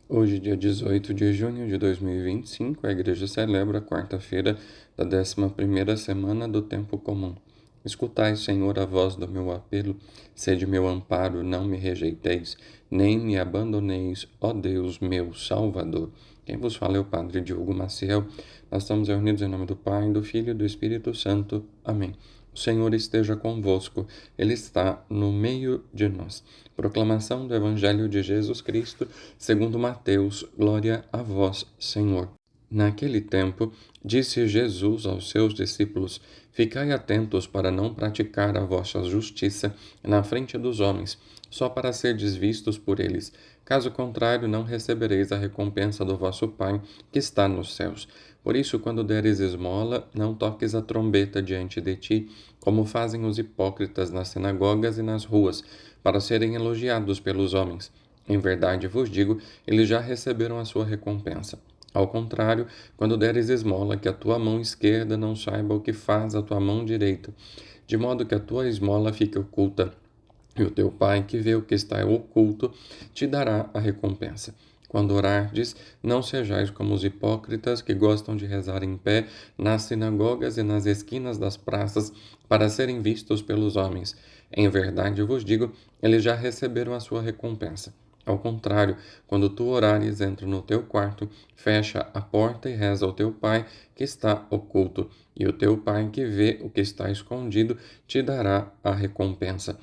Hoje, dia 18 de junho de 2025, a igreja celebra a quarta-feira da 11ª semana do tempo comum. Escutai, Senhor, a voz do meu apelo, sede meu amparo, não me rejeiteis, nem me abandoneis, ó Deus meu Salvador. Quem vos fala é o Padre Diogo Maciel. Nós estamos reunidos em nome do Pai, do Filho e do Espírito Santo. Amém. O Senhor esteja convosco, Ele está no meio de nós. Proclamação do Evangelho de Jesus Cristo, segundo Mateus. Glória a vós, Senhor. Naquele tempo, disse Jesus aos seus discípulos: Ficai atentos para não praticar a vossa justiça na frente dos homens, só para serdes vistos por eles. Caso contrário, não recebereis a recompensa do vosso Pai que está nos céus. Por isso, quando deres esmola, não toques a trombeta diante de ti, como fazem os hipócritas nas sinagogas e nas ruas, para serem elogiados pelos homens. Em verdade vos digo, eles já receberam a sua recompensa. Ao contrário, quando deres esmola, que a tua mão esquerda não saiba o que faz a tua mão direita, de modo que a tua esmola fique oculta, e o teu Pai, que vê o que está oculto, te dará a recompensa. Quando orardes, não sejais como os hipócritas que gostam de rezar em pé nas sinagogas e nas esquinas das praças para serem vistos pelos homens. Em verdade vos digo, eles já receberam a sua recompensa. Ao contrário, quando tu orares, entra no teu quarto, fecha a porta e reza ao teu Pai que está oculto, e o teu Pai que vê o que está escondido te dará a recompensa.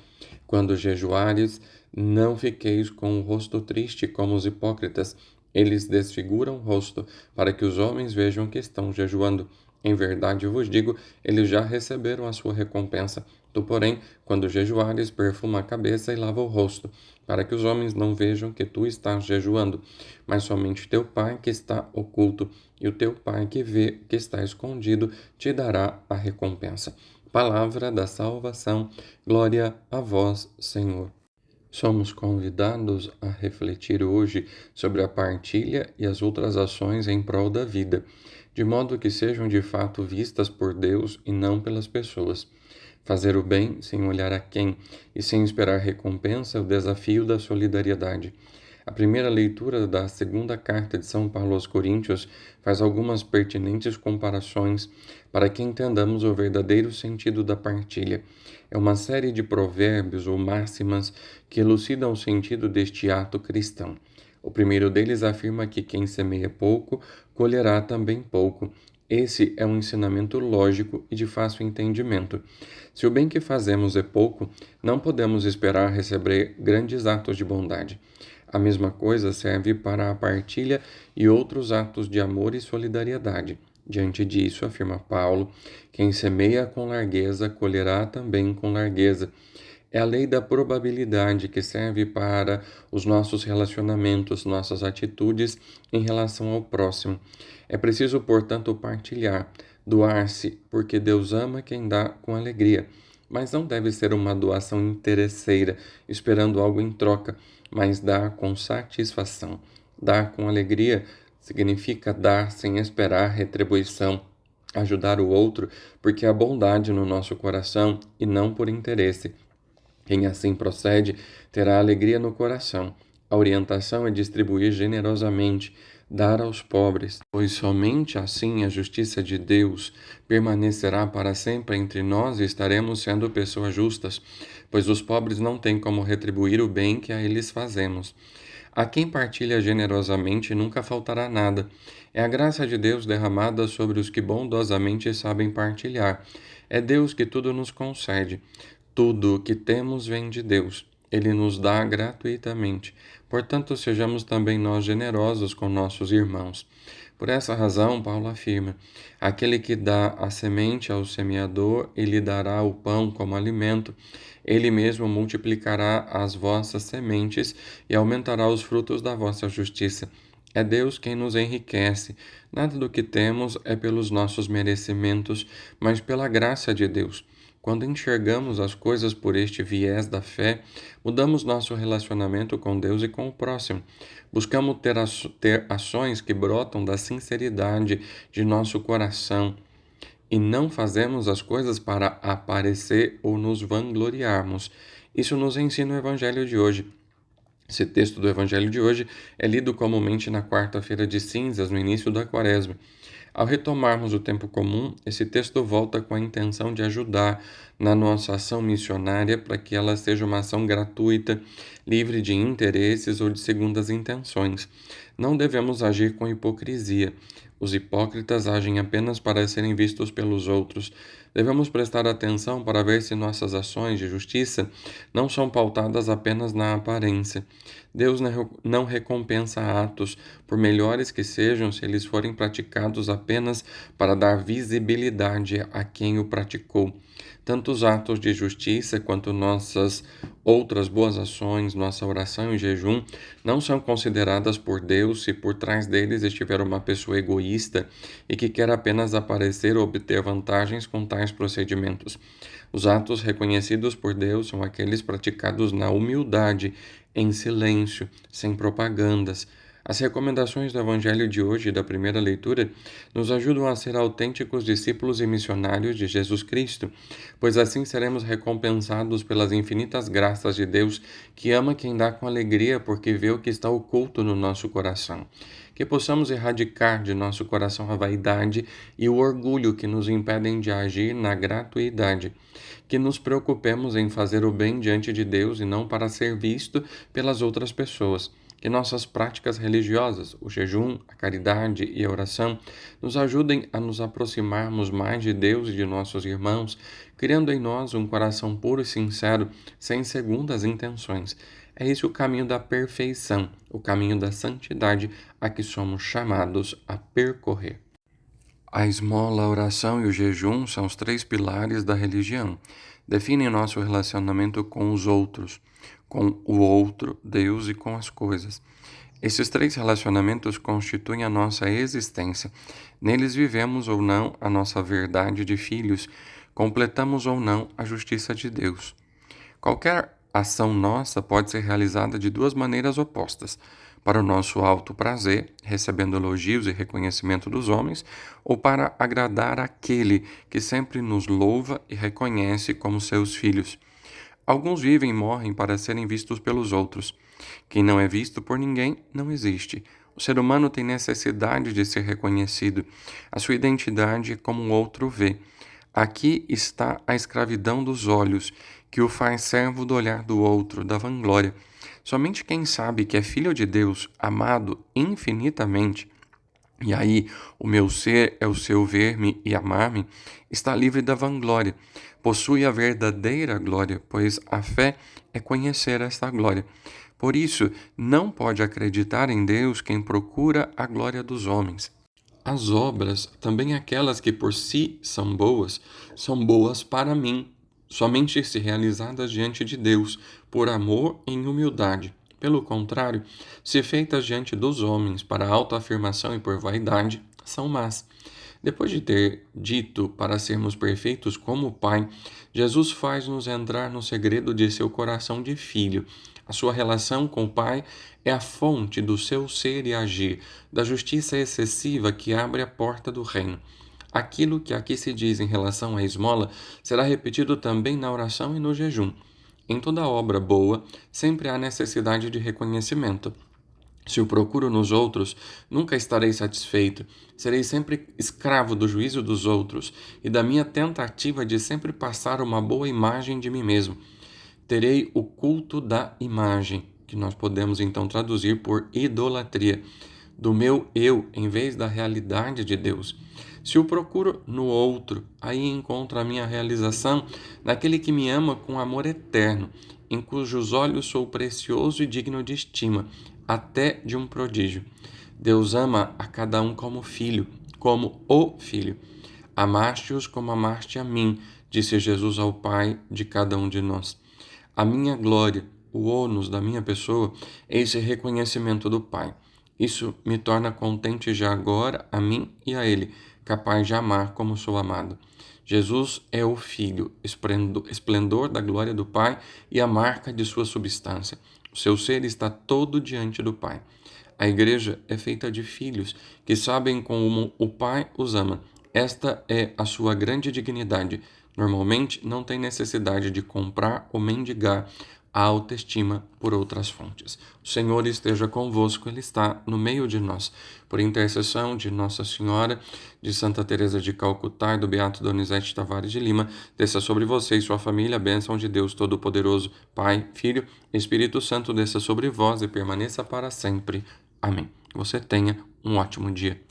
Quando jejuares, não fiqueis com o rosto triste como os hipócritas. Eles desfiguram o rosto, para que os homens vejam que estão jejuando. Em verdade vos digo, eles já receberam a sua recompensa. Tu, porém, quando jejuares, perfuma a cabeça e lava o rosto, para que os homens não vejam que tu estás jejuando, mas somente teu Pai que está oculto, e o teu Pai que vê que está escondido te dará a recompensa. Palavra da salvação, glória a vós, Senhor. Somos convidados a refletir hoje sobre a partilha e as outras ações em prol da vida, de modo que sejam de fato vistas por Deus e não pelas pessoas. Fazer o bem sem olhar a quem e sem esperar recompensa é o desafio da solidariedade. A primeira leitura da segunda carta de São Paulo aos Coríntios faz algumas pertinentes comparações para que entendamos o verdadeiro sentido da partilha. É uma série de provérbios ou máximas que elucidam o sentido deste ato cristão. O primeiro deles afirma que quem semeia pouco, colherá também pouco. Esse é um ensinamento lógico e de fácil entendimento. Se o bem que fazemos é pouco, não podemos esperar receber grandes atos de bondade. A mesma coisa serve para a partilha e outros atos de amor e solidariedade. Diante disso, afirma Paulo, quem semeia com largueza colherá também com largueza. É a lei da probabilidade que serve para os nossos relacionamentos, nossas atitudes em relação ao próximo. É preciso, portanto, partilhar, doar-se, porque Deus ama quem dá com alegria. Mas não deve ser uma doação interesseira, esperando algo em troca, mas dar com satisfação. Dar com alegria significa dar sem esperar retribuição, ajudar o outro porque há bondade no nosso coração e não por interesse. Quem assim procede terá alegria no coração. A orientação é distribuir generosamente, dar aos pobres, pois somente assim a justiça de Deus permanecerá para sempre entre nós e estaremos sendo pessoas justas, pois os pobres não têm como retribuir o bem que a eles fazemos. A quem partilha generosamente nunca faltará nada. É a graça de Deus derramada sobre os que bondosamente sabem partilhar. É Deus que tudo nos concede. Tudo o que temos vem de Deus. Ele nos dá gratuitamente. Portanto, sejamos também nós generosos com nossos irmãos. Por essa razão, Paulo afirma: aquele que dá a semente ao semeador e lhe dará o pão como alimento, ele mesmo multiplicará as vossas sementes e aumentará os frutos da vossa justiça. É Deus quem nos enriquece. Nada do que temos é pelos nossos merecimentos, mas pela graça de Deus. Quando enxergamos as coisas por este viés da fé, mudamos nosso relacionamento com Deus e com o próximo. Buscamos ter ações que brotam da sinceridade de nosso coração e não fazemos as coisas para aparecer ou nos vangloriarmos. Isso nos ensina o Evangelho de hoje. Esse texto do Evangelho de hoje é lido comumente na quarta-feira de cinzas, no início da Quaresma. Ao retomarmos o tempo comum, esse texto volta com a intenção de ajudar na nossa ação missionária para que ela seja uma ação gratuita, livre de interesses ou de segundas intenções. Não devemos agir com hipocrisia. Os hipócritas agem apenas para serem vistos pelos outros. Devemos prestar atenção para ver se nossas ações de justiça não são pautadas apenas na aparência. Deus não recompensa atos, por melhores que sejam, se eles forem praticados apenas para dar visibilidade a quem o praticou. Tanto os atos de justiça quanto nossas outras boas ações, nossa oração e jejum, não são consideradas por Deus se por trás deles estiver uma pessoa egoísta e que quer apenas aparecer ou obter vantagens com tais procedimentos. Os atos reconhecidos por Deus são aqueles praticados na humildade, em silêncio, sem propagandas. As recomendações do Evangelho de hoje e da primeira leitura nos ajudam a ser autênticos discípulos e missionários de Jesus Cristo, pois assim seremos recompensados pelas infinitas graças de Deus, que ama quem dá com alegria porque vê o que está oculto no nosso coração. Que possamos erradicar de nosso coração a vaidade e o orgulho que nos impedem de agir na gratuidade. Que nos preocupemos em fazer o bem diante de Deus e não para ser visto pelas outras pessoas. Que nossas práticas religiosas, o jejum, a caridade e a oração, nos ajudem a nos aproximarmos mais de Deus e de nossos irmãos, criando em nós um coração puro e sincero, sem segundas intenções. É esse o caminho da perfeição, o caminho da santidade a que somos chamados a percorrer. A esmola, a oração e o jejum são os três pilares da religião. Definem nosso relacionamento com os outros, com o outro, Deus e com as coisas. Esses três relacionamentos constituem a nossa existência. Neles vivemos ou não a nossa verdade de filhos, completamos ou não a justiça de Deus. Qualquer ação nossa pode ser realizada de duas maneiras opostas: para o nosso alto prazer, recebendo elogios e reconhecimento dos homens, ou para agradar aquele que sempre nos louva e reconhece como seus filhos. Alguns vivem e morrem para serem vistos pelos outros. Quem não é visto por ninguém não existe. O ser humano tem necessidade de ser reconhecido. A sua identidade é como o outro vê. Aqui está a escravidão dos olhos, que o faz servo do olhar do outro, da vanglória. Somente quem sabe que é filho de Deus, amado infinitamente, e aí o meu ser é o seu ver-me e amar-me, está livre da vanglória, possui a verdadeira glória, pois a fé é conhecer esta glória. Por isso, não pode acreditar em Deus quem procura a glória dos homens. As obras, também aquelas que por si são boas para mim, somente se realizadas diante de Deus, por amor e em humildade. Pelo contrário, se feitas diante dos homens para autoafirmação e por vaidade, são más. Depois de ter dito para sermos perfeitos como o Pai, Jesus faz-nos entrar no segredo de seu coração de filho. A sua relação com o Pai é a fonte do seu ser e agir, da justiça excessiva que abre a porta do reino. Aquilo que aqui se diz em relação à esmola será repetido também na oração e no jejum. Em toda obra boa, sempre há necessidade de reconhecimento. Se o procuro nos outros, nunca estarei satisfeito. Serei sempre escravo do juízo dos outros e da minha tentativa de sempre passar uma boa imagem de mim mesmo. Terei o culto da imagem, que nós podemos então traduzir por idolatria, do meu eu em vez da realidade de Deus. Se o procuro no outro, aí encontro a minha realização naquele que me ama com amor eterno, em cujos olhos sou precioso e digno de estima, até de um prodígio. Deus ama a cada um como filho, como o filho. Amaste-os como amaste a mim, disse Jesus ao Pai de cada um de nós. A minha glória, o ônus da minha pessoa, é esse reconhecimento do Pai. Isso me torna contente já agora a mim e a Ele, capaz de amar como sou amado. Jesus é o Filho, esplendor da glória do Pai e a marca de sua substância. O seu ser está todo diante do Pai. A Igreja é feita de filhos que sabem como o Pai os ama. Esta é a sua grande dignidade. Normalmente não tem necessidade de comprar ou mendigar a autoestima por outras fontes. O Senhor esteja convosco, Ele está no meio de nós. Por intercessão de Nossa Senhora, de Santa Teresa de Calcutá e do Beato Donizete Tavares de Lima, desça sobre você e sua família a bênção de Deus Todo-Poderoso, Pai, Filho e Espírito Santo, desça sobre vós e permaneça para sempre. Amém. Você tenha um ótimo dia.